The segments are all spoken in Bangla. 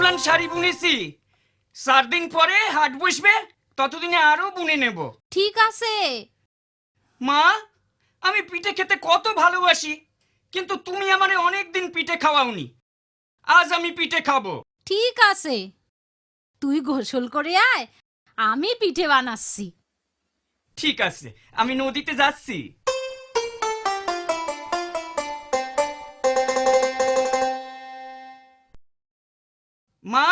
পুরান শাড়ি বুনেছি, 4 দিন পরে হাট বসবে, ততদিনে আরো বুনে নেব। ঠিক আছে। মা, আমি পিঠে খেতে কত ভালোবাসি, কিন্তু তুমি আমারে অনেক দিন পিঠে খাওয়াওনি। আজ আমি পিঠে খাবো। ঠিক আছে, তুই গোসল করে আয়, আমি পিঠে বানাচ্ছি। ঠিক আছে, আমি নদীতে যাচ্ছি। মা,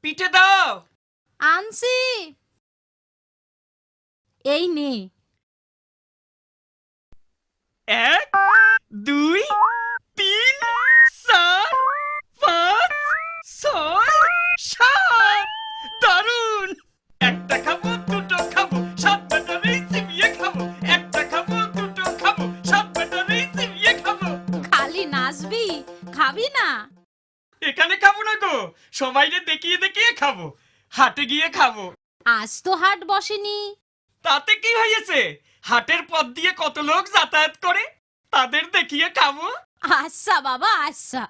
পিঠে দাও। আনছি, এই নে। 1 2 3 4 5 6 7। দারুন! একটা খাবো, দুটো খাবো, 7 ব্যাটারি চিবিয়ে খাবো। একটা খাবো, দুটো খাবো, 7 ব্যাটারি চিবিয়ে খাবো। খালি নাচবি, খাবি না? এখানে খাবো না গো, সবাইকে দেখিয়ে দেখিয়ে খাবো। হাটে গিয়ে খাবো। আজ তো হাট বসেনি। তাতে কি হয়েছে? হাটের পথ দিয়ে কত লোক যাতায়াত করে, তাদের দেখিয়ে খাবো। আচ্ছা বাবা, আচ্ছা।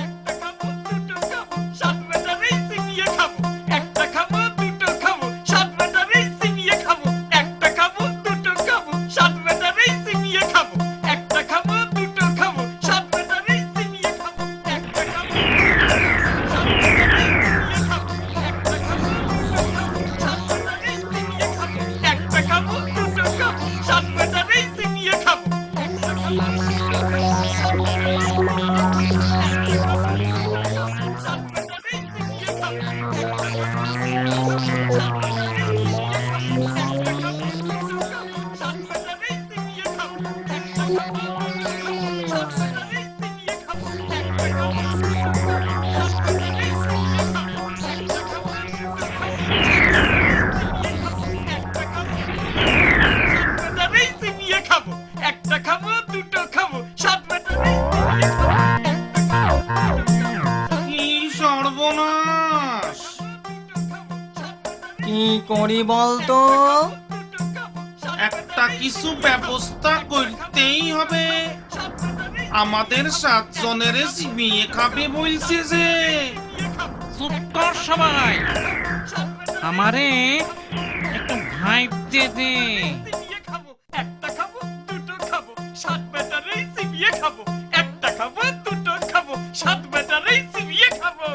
একটা খাবো, দুটো খাবো, 7 ব্যাটারি চিবিয়ে খাবো। একটা খাবো, দুটো খাবো, 7 ব্যাটারি চিবিয়ে খাবো। একটা খাবো, দুটো খাবো, 7 ব্যাটারি চিবিয়ে খাবো। একটা খাবো, দুটো খাবো, 7 ব্যাটারি চিবিয়ে খাবো। একটা খাবো, দুটো খাবো, 7 ব্যাটারি চিবিয়ে খাবো। একটা খাবো, দুটো খাবো, 7 ব্যাটারি চিবিয়ে খাবো। একটা খাবো, দুটো খাবো, 7 ব্যাটারি কি সর্বনাশ! কি করি বলতো? একটা কিছু ব্যবস্থা করতেই হবে। আমাদের 7 জনের চিবিয়ে খাবে বলছে যে। চুপ কর সবাই, আমারে একটু ভাইবতে দে। একটা খাবো, দুটো খাবো, 7 ব্যাটারি চিবিয়ে খাবো। একটা খাবো, দুটো খাবো, 7 ব্যাটারি চিবিয়ে খাবো।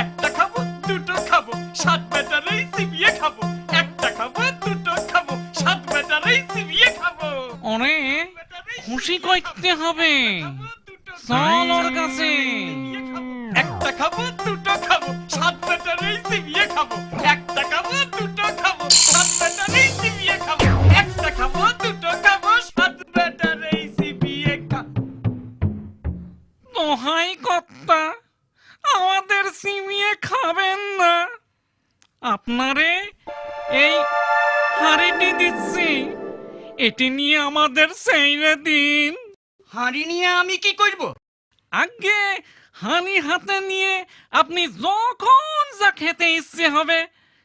একটা খাবো, দুটো খাবো, 7 ব্যাটারি চিবিয়ে খাবো। একটা খাবো, দুটো খাবো, 7 ব্যাটারি চিবিয়ে খাবো। ওরে খুশি করতে হবে, চল ওর কাছে। একটা খাবো, দুটো খাবো, 7 ব্যাটারি চিবিয়ে খাবো। একটা খাবো, দুটো খাবো, 7 ব্যাটারি চিবিয়ে খাবো। একটা খাবো, দুটো খাবো, 7 ব্যাটারি চিবিয়ে খাবো। দোহাই কর্তা, আমাদের চিবিয়ে খাবেন না। আপনারে এই হাড়িটি দিচ্ছি, এটি নিয়ে আমাদের সেইরে দিন। হাঁড়ি নিয়ে আমি কি করব? আগে হানি হাতে নিয়ে আপনি যখন যা খেতে ইচ্ছে হবে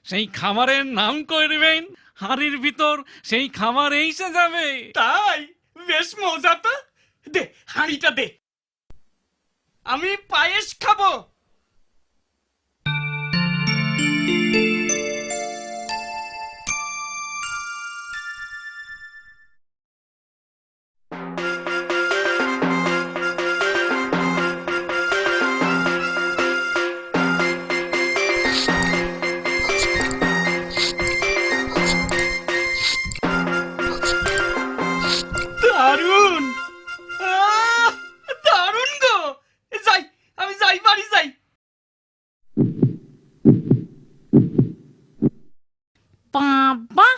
সেই খাবারের নাম করবেন, হাড়ির ভিতর সেই খাবার এসে যাবে। তাই? বেশ মজা তো। দে, হাঁড়িটা দে, আমি পায়েস খাবো। দারুন! দারুন গো! যাই, আমি যাই, বাড়ি যাই। বাবা,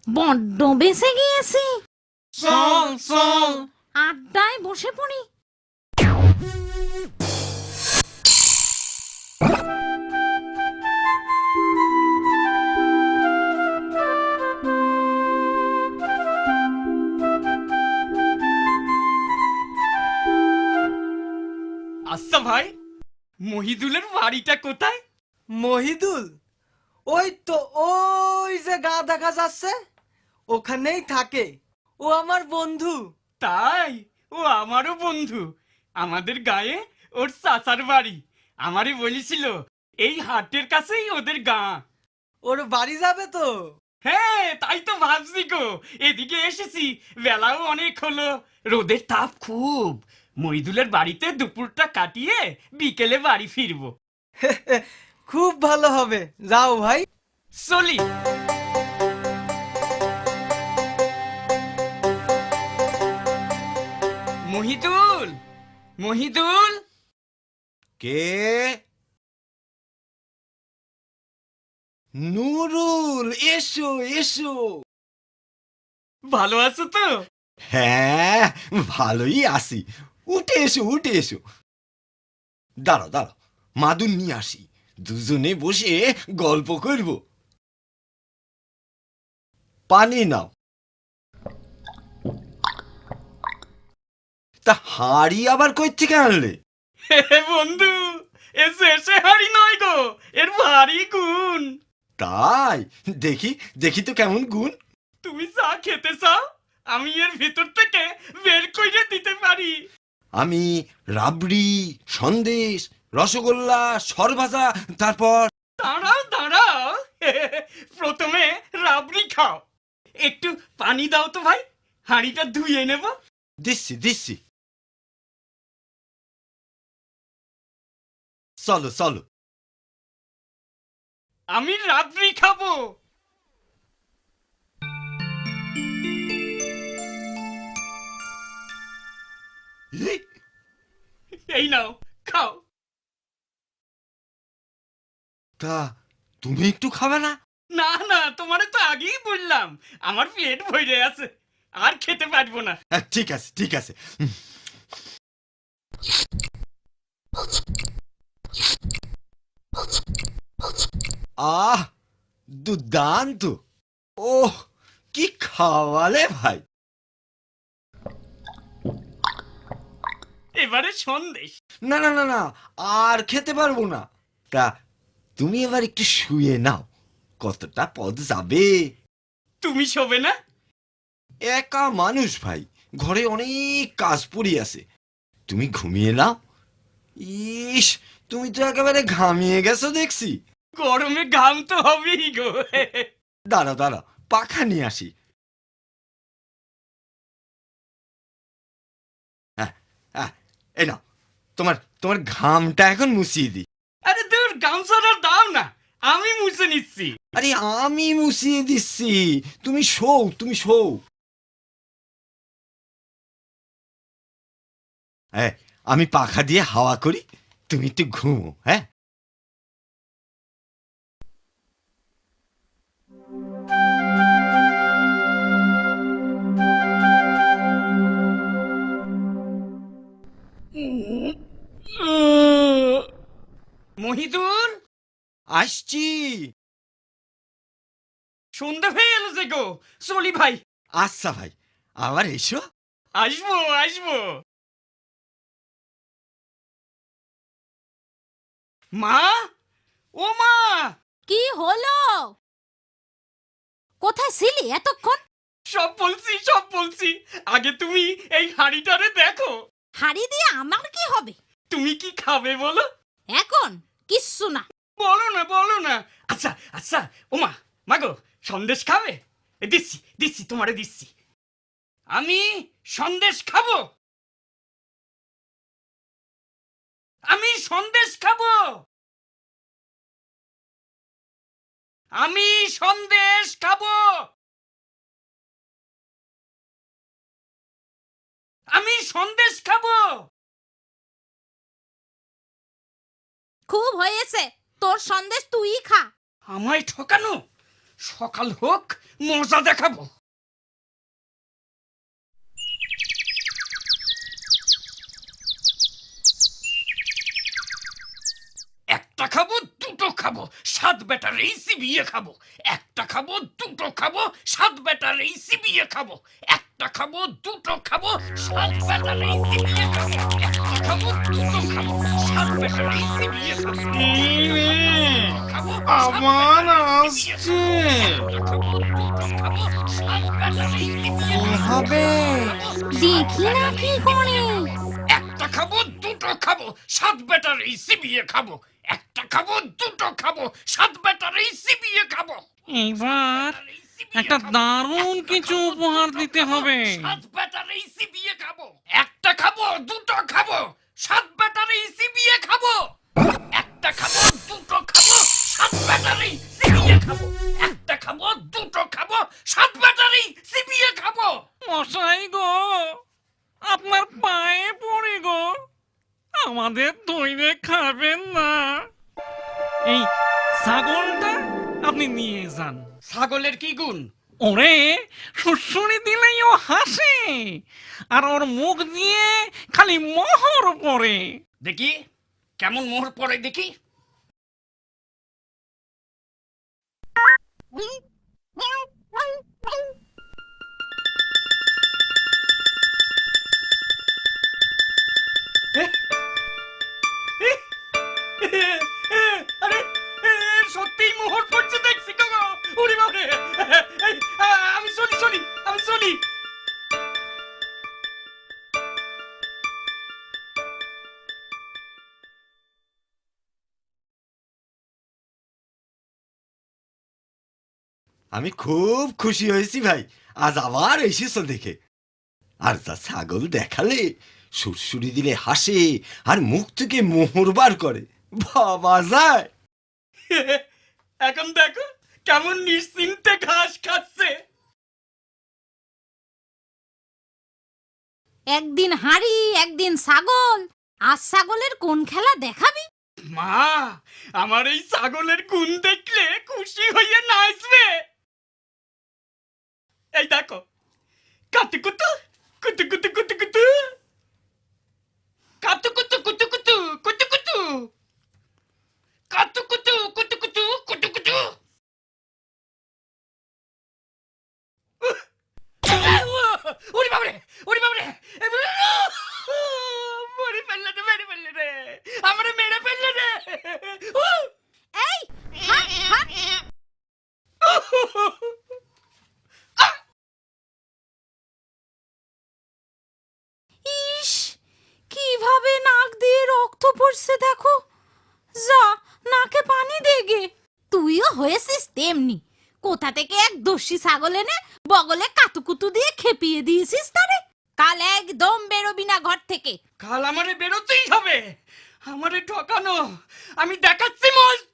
বড্ড বেঁচে গিয়েছি। চল চল, আড্ডায় বসে পড়ি। আচ্ছা ভাই, মহিদুলের বাড়িটা কোথায়? মহিদুল? ওই তো, ওই যে গা দেখা যাচ্ছে, ওখানেই থাকে। ও আমার বন্ধু। তাই? ও আমারও বন্ধু। আমাদের গায়ে ওর চাচার বাড়ি। আমারই বলেছিল এই হাটের কাছেই ওদের গাঁ। ওর বাড়ি যাবে তো? হ্যাঁ তাই তো ভাবছি গো, এদিকে এসেছি, বেলাও অনেক হলো, রোদের তাপ খুব, মইদুলের বাড়িতে দুপুরটা কাটিয়ে বিকেলে বাড়ি ফিরবো। খুব ভালো হবে, যাও ভাই। চলি। মহিদুল, মহিদুল। কে? নুরুল, এসো এসো। ভালো আছো তো? হ্যাঁ, ভালোই আছি। উঠে এসো উঠে এসো। দাঁড়াও দাঁড়াও, মাদুর নিয়ে আসি, দুজনে বসে গল্প করব। পানি নাও। তা হাড়ি আবার কই থেকে আনলে? হে বন্ধু, এ শেষে হাড়ি নয় গো, এর ভারী গুণ। তাই? দেখি দেখি তো কেমন গুণ। তুমি চা খেতে চাও, আমি এর ভিতর থেকে বের করে দিতে পারি। আমি রাবড়ি, সন্দেশ, রসগোল্লা, সরভাজা, তারপর দাঁড়াও দাঁড়াও, প্রথমে রাবড়ি খাও। একটু পানি দাও তো ভাই, হাঁড়িটা ধুয়ে নেব। দিচ্ছি দিচ্ছি। চলো চলো। আমি রাবড়ি খাবো। এই নাও, খাও। তা তুমি একটু খাবে না? না না, তোমারে তো আগেই বললাম আমার পেট ভরে আছে, আর খেতে পারবো না। ঠিক আছে ঠিক আছে। আহ, দুর্দান্ত। ওহ, কি খাওয়ালে ভাই। এবারে সন্দেশ। না না না না, আর খেতে পারবো না। তা তুমি এবার একটু শুয়ে নাও, কতটা পথ যাবে। তুমি শোবে না? একা মানুষ ভাই, ঘরে অনেক কাজ পড়ে আছে, তুমি ঘুমিয়ে নাও। ইস, তুমি তো একেবারে ঘামিয়ে গেছো দেখছি। গরমে ঘাম তো হবেই গো। দাঁড়া দাঁড়া, পাখা নিয়ে আসি। এই নাও, তোমার তোমার ঘামটা এখন মুছিয়ে দিই। আরে দূর, গামছাটা দাও না, আমি মুছে নিচ্ছি। আরে আমি মুছিয়ে দিচ্ছি, তুমি শোও তুমি শোও। আমি পাখা দিয়ে হাওয়া করি, তুমি একটু ঘুমো। হ্যাঁ, মহিদুল, আসছি। সন্ধ্যে হয়ে এলো যে গো, চলি ভাই। আচ্ছা ভাই, আবার এসো। আসবো আসবো। মা, ও মা। কি হলো? কোথায় ছিলি এতক্ষণ? সব বলছি সব বলছি, আগে তুমি এই হাঁড়িটারে দেখো। হাড়ি দিয়ে আমার কি হবে? তুমি কি খাবে বলো? এখন কিচ্ছু না। বলো না বলো না। আচ্ছা আচ্ছা, ও মা, মাগো, সন্দেশ খাবে? দিচ্ছি দিচ্ছি, তোমারে দিচ্ছি। আমি সন্দেশ খাবো, আমি সন্দেশ খাবো, আমি সন্দেশ খাবো, আমি সন্দেশ খাবো। খুব হয়েছে, তোর সন্দেশ তুই খা। আমায় ঠকানো, সকাল হোক মজা দেখাবো। একটা খাবো দুটো খাবো, সাত বেটার এই চিবিয়ে খাবো। একটা খাবো দুটো খাবো, সাত বেটার এই চিবিয়ে খাবো। একটা খাবো দুটো খাবো, সাত বেটার এই চিবিয়ে খাবো। একটা খাবো দুটো খাবো, সাত বেটার এই চিবিয়ে খাবো। খাবো, আবার আসছে। কি হবে? দেখি না কি করে। একটা খাবো দুটো খাবো, সাত ব্যাটারি চিবিয়ে খাবো। একটা খাবো, দুটো খাবো, সাত ব্যাটারি চিবিয়ে খাবো। এইবার একটা দারুণ কিছু উপহার দিতে হবে। সাত ব্যাটারি চিবিয়ে খাবো। একটা খাবো, দুটো খাবো, সাত ব্যাটারি চিবিয়ে খাবো। একটা খাবো, দুটো খাবো, সাত ব্যাটারি চিবিয়ে খাবো। একটা খাবো, দুটো খাবো, সাত ব্যাটারি চিবিয়ে খাবো। মশাই গো, আপনার পায়ে পড়ে গো, আমাদের দইরে খাবেন না। এই ছাগলটা আপনি নিয়ে যান। ছাগলের কি গুণ? ওরে সুড়সুড়ি দিলেই ও হাসে, আর ওর মুখ দিয়ে খালি মোহর পড়ে। দেখি কেমন মোহর পড়ে দেখি। আরে সত্যিই মোহর পড়ছে দেখছি গো। ওরে বাবারে, আমি চলি, আমি চলি। আমি খুব খুশি হয়েছি ভাই, আজ আবার এসেছ দেখে। আর যা ছাগল দেখালে, সুরসুরি দিলে হাসে, আর মুখ থেকে মোহর বার করে, বাবা যায়। এখন দেখো কেমন নিশ্চিন্তে ঘাস খাচ্ছে। একদিন হাঁড়ি একদিন ছাগল, আজ ছাগলের কোন খেলা দেখাবি? মা, আমার এই ছাগলের গুণ দেখলে খুশি হয়ে নাচবে। এই দেখো, কাতু কুতু কুতু কুতু কুতু কুতু, কাতু কুতু কুতু কুতু কুতু কুতু, কাতু কুতু কুতু কুতু কুতু কুতু। ওরে বাবারে, ওরে বাবারে, মরে ফেললে রে, মেরে ফেললে রে, আমারে মেরে ফেললে রে। এই হাট, হাট। ইস, কিভাবে নাক দিয়ে রক্ত পড়ছে দেখো। যা, নাকে পানি দে গে। তুইও হয়েছিস তেমনি, কোথা থেকে এক দস্যি ছাগল এনে বগলে কাতুকুতু দিয়ে খেপিয়ে দিয়েছিস তারে। কাল একদম বেরোবি না ঘর থেকে। কাল আমারে বেরোতেই হবে। আমারে ঠকানো, আমি দেখাচ্ছি মজা,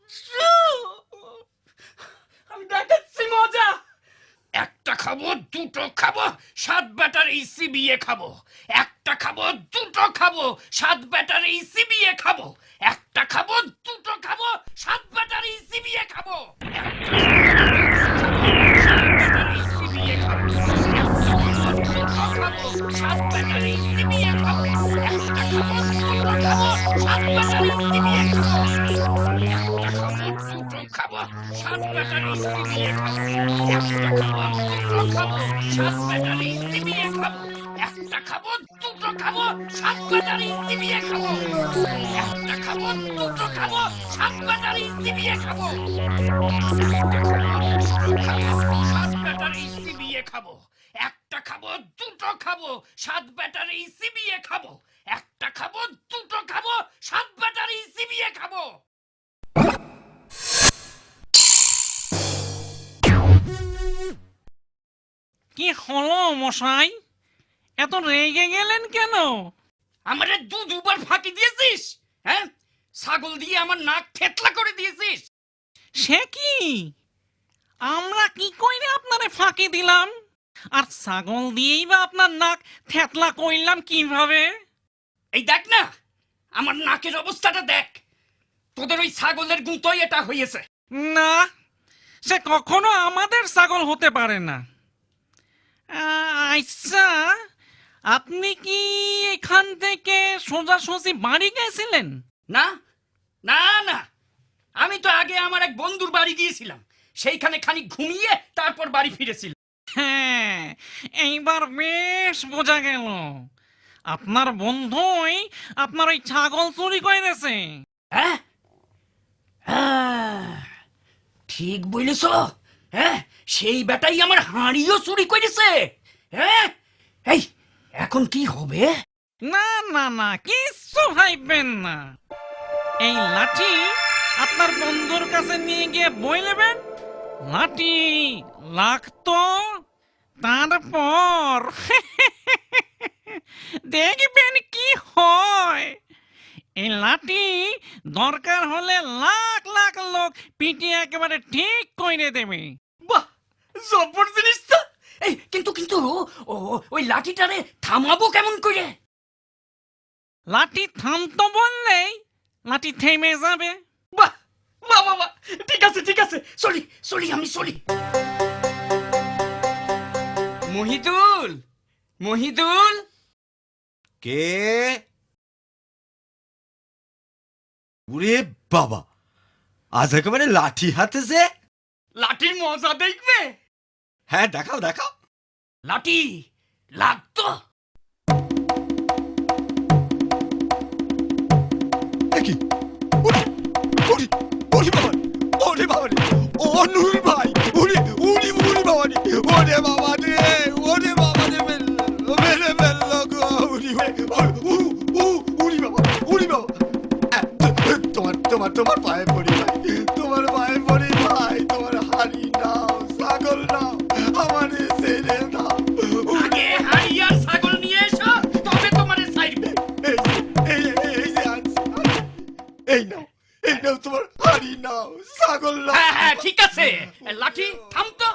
আমি দেখাচ্ছি মজা। একটা খাবো, দুটো খাবো, সাত ব্যাটারি চিবিয়ে খাবো। একটা খাবো, দুটো খাবো, সাত ব্যাটারি চিবিয়ে খাবো। একটা খাবো, দুটো খাবো, সাত ব্যাটারি চিবিয়ে খাবো। সাত ব্যাটারি চিবিয়ে খাবো। একটা খাবো, দুটো খাবো, সাত ব্যাটারি চিবিয়ে খাবো। একটা খাবো, দুটো খাবো, সাত ব্যাটারি চিবিয়ে খাবো। একটা খাবো, দুটো খাবো, সাত ব্যাটারি চিবিয়ে খাবো। একটা খাবো, দুটো খাবো, সাত ব্যাটারি চিবিয়ে খাবো। একটা খাবো, দুটো খাবো, সাত ব্যাটারি চিবিয়ে খাবো। সাত ব্যাটারি চিবিয়ে খাবো। একটা খাবো, দুটো খাবো, সাত ব্যাটারি চিবিয়ে খাবো। একটা খাবো, দুটো খাবো, সাত ব্যাটারি চিবিয়ে খাবো। কি হলো মশাই, এত রেগে গেলেন কেন? আমারে দুবার ফাঁকি দিয়েছিস, হ্যাঁ? ছাগল দিয়ে আমার নাক থেতলা করে দিয়েছিস। সে কি, আমরা কি কইরে আপনারে ফাঁকি দিলাম? আর ছাগল দিয়েই বা আপনার নাক থেতলা কইলাম কিভাবে? এই দেখ না, আমার নাকের অবস্থাটা দেখ। তোদের ওই ছাগলের গুঁতোই এটা হয়েছে। না, সে কখনো আমাদের ছাগল হতে পারে না। আচ্ছা, আপনি কি এখান থেকে সোজাসুজি বাড়ি গেছিলেন? না না না, আমি তো আগে আমার এক বন্ধুর বাড়ি গিয়েছিলাম, সেইখানে খানিক ঘুমিয়ে তারপর বাড়ি ফিরেছিলাম। হ্যাঁ, এইবার বেশ বোঝা গেল আপনার বন্ধুই আপনার ওই ছাগল চুরি করেছে। হ্যাঁ, ঠিক বলেছ। হ্যাঁ, সেই বেটাই আমার হাঁড়িও চুরি করেছে। হ্যাঁ, এই এখন কি হবে? না না না কিচ্ছু ভাইবেন না। এই লাঠি আপনার বন্ধুর কাছে নিয়ে গিয়ে বই নেবেন, লাঠি লাগতো, তারপর দেখবেন কি হয়। এই লাঠি দরকার হলে লাখ লাখ লোক পিটিয়ে একেবারে ঠিক করে দেবে। বাহ, জব্বর জিনিস তো। এই কিন্তু কিন্তু ওই লাঠিটারে থামাবো কেমন করে? লাঠি থামতো বললেই লাঠি থেমে যাবে। বাহ বাহ বাহ বাহ, ঠিক আছে ঠিক আছে, চলি চলি আমি চলি। মহিদুল, মহিদুল, কে? ওরে বাবা, আজ একেবারে লাঠি হাতে যে। লাঠির মজা দেখবে? হ্যাঁ দেখাও দেখাও। লাঠি লাগতো। দেখি ওরে ওরে ওরে বাবা, ওরে বাবা রে, ও নুর ভাই, ওরে ওরে ওরে বাবা রে, ওরে বাবা রে, ওরে বাবা রে, মেরে ফেললো গো, ওরে ওরে বাবা, ওরে বাবা। তোমার পায়ে পড়ি ভাই, তোমার পায়ে পড়ি ভাই, তোমার হাড়ি নাও, ছাগল নাও, আমার ছেড়ে দাও। আগে হাড়ি আর ছাগল নিয়ে এসো, তবে তোমারে ছাইড়বে। এই যে আনছি, এই নাও তোমার হাড়ি নাও, ছাগল নাও। হ্যাঁ হ্যাঁ ঠিক আছে, লাঠি থামতো।